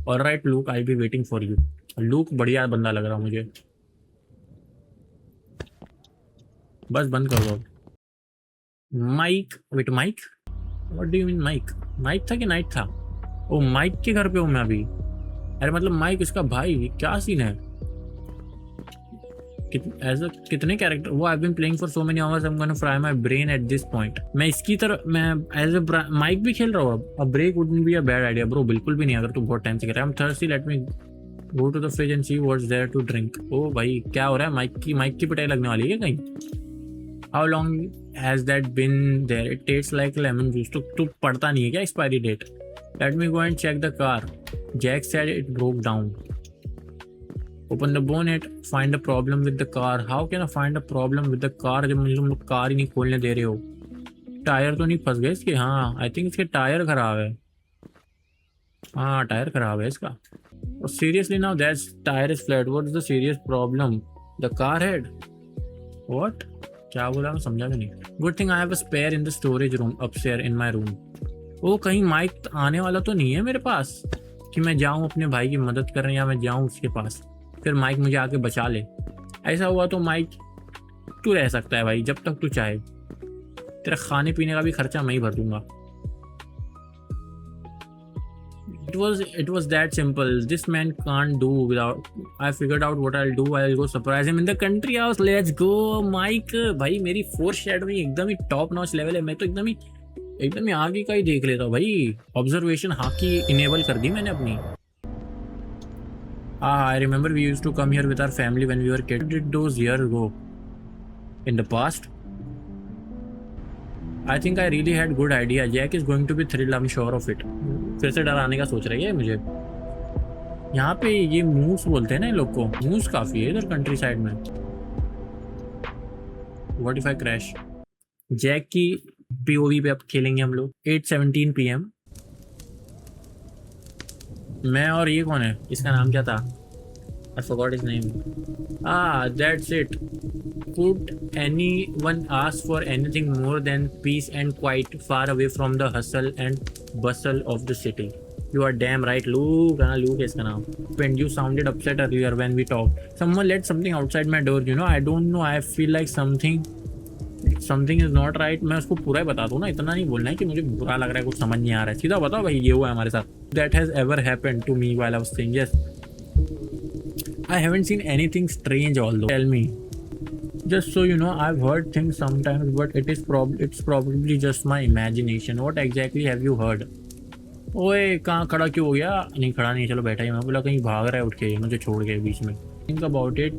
alright Luke, I'll be waiting for you. Luke बढ़िया बंदा लग रहा मुझे. बस बंद कर दो. Mike. Wait Mike. What do you mean Mike. Mike था कि नाइट था. ओ माइक के घर पे हूँ मैं अभी. अरे मतलब माइक इसका भाई. क्या सीन है. कितने कैरेक्टर वो I been playing for so many hours I am gonna fry my brain at this point. मैं इसकी तरह मैं एज अ माइक भी खेल रहा हूँ अब। A break wouldn't be a bad idea bro, बिल्कुल भी नहीं अगर तू बहुत टाइम से कर रहा है। I am thirsty, let me go to the fridge and see what's there to drink. ओ भाई क्या हो रहा है, माइक की पिटाई लगने वाली है कहीं? How long has that been there? It tastes like lemon juice. तो तू पढ़ता नहीं है क्या expiry date? Let me go and check the car. Jack said it broke down. Open the bonnet, find a problem with the car. How can I find a problem with the car जब मुझे तुम लोग car ही नहीं खोलने दे रहे हो? Tyre तो नहीं फंस गए इसके? हाँ आई थिंक इसके टायर खराब है। हाँ टायर खराब है इसका। और seriously now that's tyre is flat, what is the serious problem? The car head? What? क्या बोला मैं समझा भी नहीं। Good thing I have a spare in the storage room upstair in my room. वो कहीं माइक आने वाला तो नहीं है मेरे पास कि मैं जाऊँ अपने भाई की मदद करने या मैं जाऊँ उसके पास फिर माइक मुझे आके बचा ले? ऐसा हुआ तो माइक तू रह सकता है भाई जब तक तू चाहे। तेरा खाने पीने का भी खर्चा मैं ही भर दूंगा। It was that simple. This man can't do without. I figured out what I'll do. I'll go surprise him in the country house. Let's go, Mike. भाई मेरी फोर्स शैडोइंग एकदम ही टॉप नॉच लेवल है। मैं तो एकदम ही आगे का ही देख लेता हूँ भाई। ऑब्जर्वेशन हाकी इनेबल कर दी मैंने अपनी। I remember we used to come here with our family when we were kids. Where did those years go? In the past? I think I really had good idea. Jack is going to be thrilled, I'm sure of it. फिर से डराने का सोच रही है मुझे। यहाँ पे ये मूस बोलते हैं ना इन लोग को। मूस काफी है इधर कंट्री साइड में। What if I crash? Jack की POV पे अब खेलेंगे हम लोग। 8:17 PM। मैं और ये कौन है? इसका नाम क्या था? I forgot his name. That's it. Could anyone ask for anything more than peace and quiet, far away from the hustle and bustle of the city? You are damn right, Luke. Luke is इसका नाम। When you sounded upset earlier when we talked. Someone let something outside my door. You know, I don't know. I feel like something is not right. मैं उसको पूरा ही बता दूँ ना, इतना नहीं बोलना है कि मुझे बुरा लग रहा है, कुछ समझ नहीं आ रहा है। सीधा बताओ भाई ये हुआ है हमारे साथ। That has ever happened to me while I was saying yes. I haven't seen anything strange although. Tell me. Just so you know, I've heard things sometimes, but it's probably just my imagination. What exactly have you heard? ओए कहाँ खड़ा क्यों हो गया? नहीं खड़ा नहीं, चलो बैठा ही। मैं बोला कहीं भाग रहा है उठ के मुझे छोड़ के बीच में। Think about it.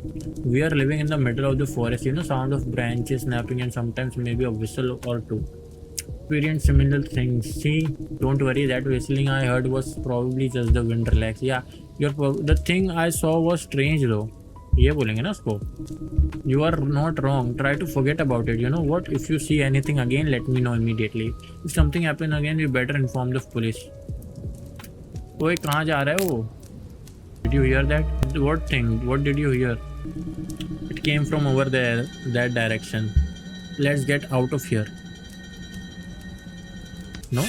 We are living in the middle of the forest. You know, sound of branches snapping and sometimes maybe a whistle or two. Experience similar things. See, don't worry. That whistling I heard was probably just the wind. Relax. Yeah, the thing I saw was strange though. ये बोलेंगे ना उसको। You are not wrong. Try to forget about it. You know what? If you see anything again, let me know immediately. If something happen again, you better inform the police. ओए कहाँ जा रहा है वो? Did you hear that? What thing? What did you hear? It came from over there, that direction. Let's get out of here. No?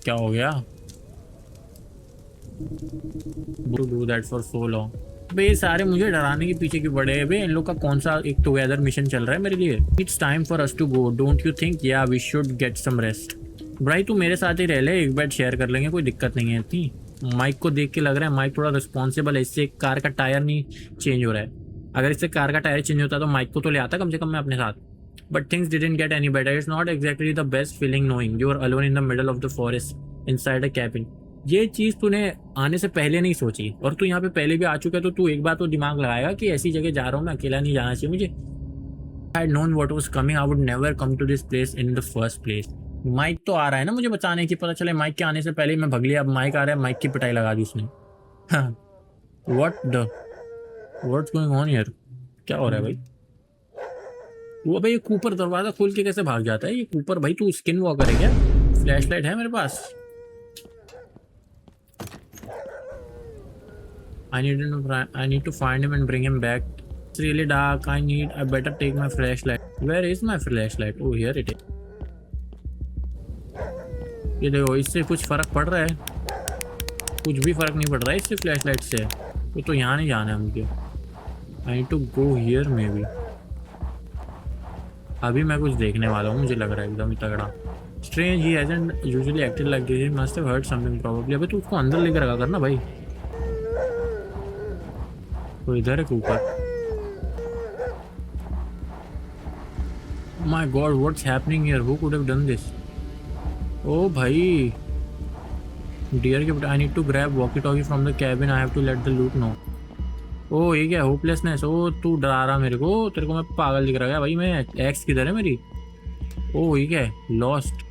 क्या हो गया? To do that for so long. बे ये सारे मुझे डराने के पीछे क्यों पड़े हैं बे? इन लोग का कौन सा एक टुगेदर मिशन चल रहा है मेरे लिए? It's time for us to go. Don't you think? Yeah, we should get some rest. भाई तू मेरे साथ ही रह ले, एक बेड शेयर कर लेंगे, कोई दिक्कत नहीं है इतनी। माइक को देख के लग रहा है माइक थोड़ा रिस्पॉन्सिबल है। इससे कार का टायर नहीं चेंज हो रहा है। अगर इससे कार का टायर चेंज होता तो माइक को तो ले आता कम से कम मैं अपने साथ। But things didn't get any better. It's not exactly the best feeling knowing you are alone in the middle of the forest inside a cabin. ये चीज़ तूने आने से पहले नहीं सोची और तू यहाँ पे पहले भी आ चुका है, तो तू एक बार तो दिमाग लगाएगा कि ऐसी जगह जा रहा हूँ मैं, अकेला नहीं जाना चाहिए मुझे। I had known what was coming, I would never come to this place in the first place. Mike तो आ रहा है ना मुझे बचाने की, पता चले माइक के आने से पहले ही मैं भग लिया। अब माइक आ रहा है, माइक की पिटाई लगा दी उसने। What's going on here? क्या हो रहा है भाई? वो भाई ये कूपर दरवाजा खोल के कैसे भाग जाता है ये कूपर? भाई तू स्किन वॉकर है क्या? फ्लैश लाइट है मेरे पास। I need to find him and bring him back. It's really dark. I better take my flashlight. Where is my flashlight? Oh, here it is. ये देखो, इससे कुछ फर्क पड़ रहा है? कुछ भी फर्क नहीं पड़ रहा है इससे फ्लैशलाइट से। तो यहाँ नहीं जाना है मुझे। I need to go here maybe. अभी मैं कुछ देखने वाला हूँ, मुझे लग रहा है एकदम ही तगड़ा। Strange, he hasn't usually acted like this. He must have heard something probably. अबे तू उसको अंदर लेकर रखा करना भाई। तो इधर है ऊपर। My god what's happening here, who could have done this? ओ भाई, डियर के I need to grab walkie talkie from the cabin, I have to let the loot know. ओ ये क्या होपलेसनेस? ओ तू डरा रहा मेरे को, तेरे को मैं पागल दिख रहा है भाई? मैं एक्स किधर है मेरी? ओ ये क्या है? Lost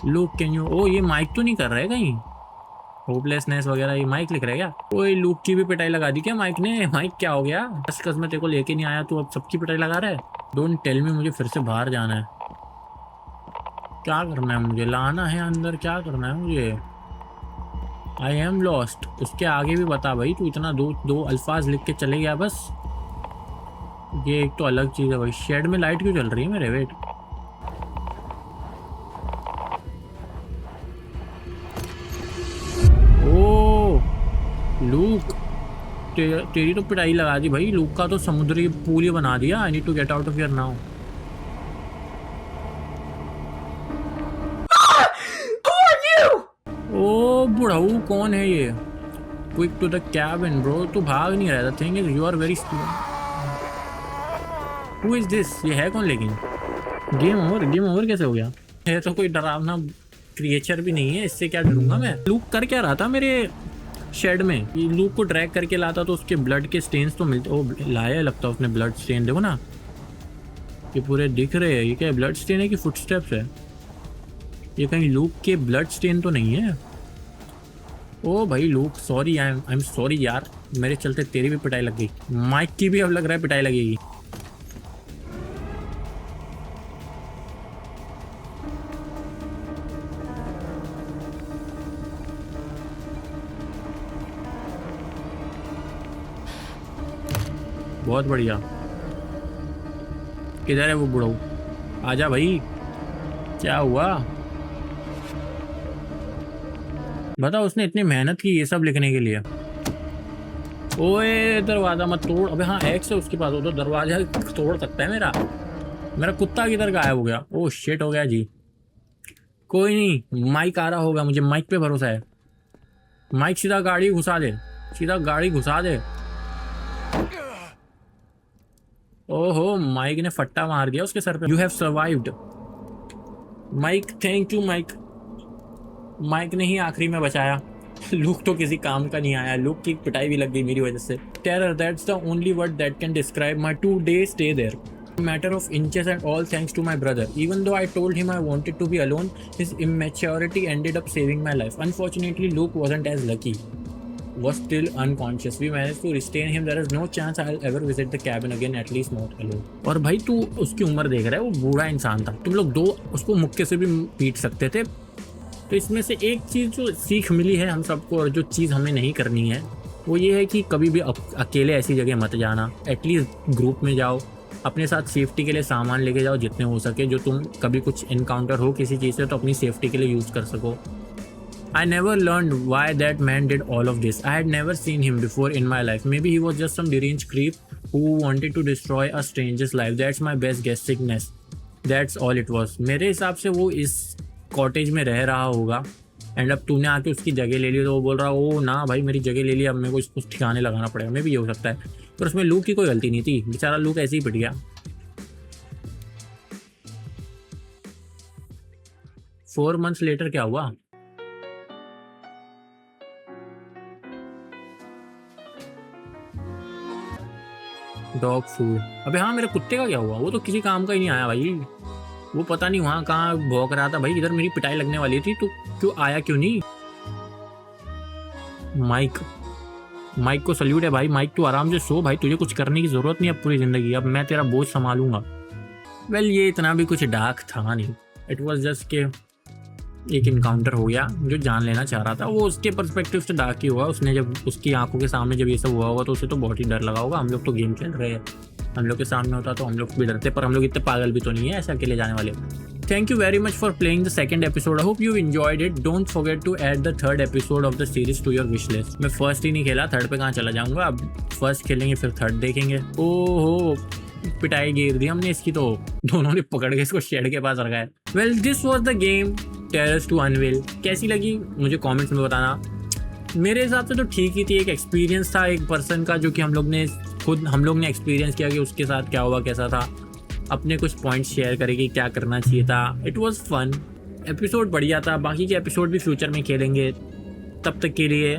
look can you? ओ ये माइक तो नहीं कर रहा है कहीं? होपलेसनेस वगैरह ये माइक लिख रहा है क्या? कोई लूक की भी पिटाई लगा दी क्या माइक ने? माइक क्या हो गया? कस मैं तेरे को लेके नहीं आया, तू अब सबकी पिटाई लगा रहा है? डोंट टेल मी मुझे फिर से बाहर जाना है। क्या करना है मुझे? लाना है अंदर? क्या करना है मुझे? I am lost. उसके आगे भी बता भाई, तू इतना दो अल्फाज लिख के चले गया बस। ये एक तो अलग चीज़ है भाई। शेड में लाइट क्यों चल रही है मेरे? वेट, ओ लूक, तेरी तो पिटाई लगा दी भाई। लूक का तो समुद्री पूल ही बना दिया। I need to get out of here now. ओ बुढ़ाऊ कौन है ये? Quick to the cabin bro. तू भाग नहीं रहा था। Thing is you are very slow. Who is this? ये है कौन? लेकिन गेम ओवर? गेम ओवर कैसे हो गया? ये तो कोई डरावना क्रिएचर भी नहीं है, इससे क्या डरूंगा मैं? लूक कर क्या रहा था मेरे शेड में? ये लूक को ड्रैग करके लाता तो उसके ब्लड के स्टेन्स तो मिलते। ओ लाया लगता उसने ब्लड स्टेन, देखो ना ये पूरे दिख रहे हैं। ये क्या ब्लड स्टेन है कि फुटस्टेप्स है? ये कहीं लूक के ब्लड स्टेन तो नहीं है? ओ भाई look sorry, I am sorry यार, मेरे चलते तेरी भी पिटाई लग गई। माइक की भी अब लग रहा है पिटाई लगेगी। बहुत बढ़िया। किधर है वो बुढ़ऊ? आजा भाई, क्या हुआ? बता, उसने इतनी मेहनत की ये सब लिखने के लिए। ओए दरवाजा मत तोड़। अबे हाँ एक्स है उसके पास, वो तो दरवाजा तोड़ सकता है मेरा। मेरा कुत्ता किधर गायब हो गया? ओह शिट हो गया जी। कोई नहीं, माइक आ रहा होगा, मुझे माइक पे भरोसा है। माइक सीधा गाड़ी घुसा दे, सीधा गाड़ी घुसा दे। ओहो माइक ने फट्टा मार दिया उसके सर पे। You have survived Mike, thank you Mike. Mike ने ही आखिरी में बचाया। लूक तो किसी काम का नहीं आया। लूक की पिटाई भी लग गई मेरी वजह से। Terror, that's the only word that can describe my 2 day stay there. Matter of inches and all thanks to my brother. Even though I told him I wanted to be alone, his immaturity ended up saving my life. Unfortunately, Luke wasn't as lucky. Was still unconscious. We managed to restrain him. There is no chance I'll ever visit the cabin again, at least not alone. और भाई तू उसकी उम्र देख रहा है, वो बूढ़ा इंसान था। तुम लोग दो उसको मुक्के से भी पीट सकते थे। तो इसमें से एक चीज़ जो सीख मिली है हम सबको, और जो चीज़ हमें नहीं करनी है, वो ये है कि कभी भी अकेले ऐसी जगह मत जाना। एटलीस्ट ग्रुप में जाओ, अपने साथ सेफ्टी के लिए सामान लेके जाओ जितने हो सके, जो तुम कभी कुछ इनकाउंटर हो किसी चीज़ से तो अपनी सेफ्टी के लिए यूज़ कर सको। I never learned why that man did all of this. I had never seen him before in my life. Maybe he was just some deranged creep who wanted to destroy a stranger's life. That's my best guess. Sickness. That's all it was. मेरे हिसाब से वो इस cottage में रह रहा होगा, and अब तूने आके उसकी जगह ले ली तो वो बोल रहा ओ ना भाई मेरी जगह ले ली, अब मेरे को इसको ठिकाने लगाना पड़ेगा। मे भी ये हो सकता है, पर उसमें लूक की कोई गलती नहीं थी। बेचारा लूक ऐसे ही पिट गया। 4 months लेटर क्या हुआ? Dog food. अबे हाँ मेरे कुत्ते का क्या हुआ? वो तो किसी काम का ही नहीं आया भाई। वो पता नहीं वहाँ कहाँ भौंक रहा था भाई। इधर मेरी पिटाई लगने वाली थी, तो क्यों आया क्यों नहीं? माइक को सल्यूट है भाई। माइक तू आराम से सो भाई, तुझे कुछ करने की जरूरत नहीं अब पूरी जिंदगी। अब मैं तेरा बोझ संभालूंगा। वेल ये इतना भी कुछ डार्क था नहीं। इट वॉज जस्ट के एक इनकाउंटर हो गया जो जान लेना चाह रहा था। वो उसके पर्सपेक्टिव से डार्क ही हुआ। उसने जब उसकी आंखों के सामने जब ये सब हुआ होगा तो उसे तो बहुत ही डर लगा होगा। हम लोग तो गेम खेल रहे हैं, हम लोग के सामने होता तो हम लोग भी डरते, पर हम लोग इतने पागल भी तो नहीं है ऐसे अकेले जाने वाले। Thank you very much for playing the second episode. I hope you enjoyed it. Don't forget to add the third episode of the series to your wish list. मैं फर्स्ट ही नहीं खेला, थर्ड पे कहाँ चला जाऊँगा। अब फर्स्ट खेलेंगे फिर थर्ड देखेंगे। ओहो पिटाई गिर दी हमने इसकी, तो दोनों ने पकड़ के इसको शेड के पास रखा है। Well this was the game terrors to unveil. कैसी लगी मुझे कॉमेंट्स में बताना। मेरे हिसाब से तो ठीक ही थी, एक एक्सपीरियंस था एक पर्सन का जो कि हम लोग ने एक्सपीरियंस किया कि उसके साथ क्या हुआ, कैसा था, अपने कुछ पॉइंट्स शेयर करे कि क्या करना चाहिए था। इट वाज फन, एपिसोड बढ़िया था। बाकी के एपिसोड भी फ्यूचर में खेलेंगे, तब तक के लिए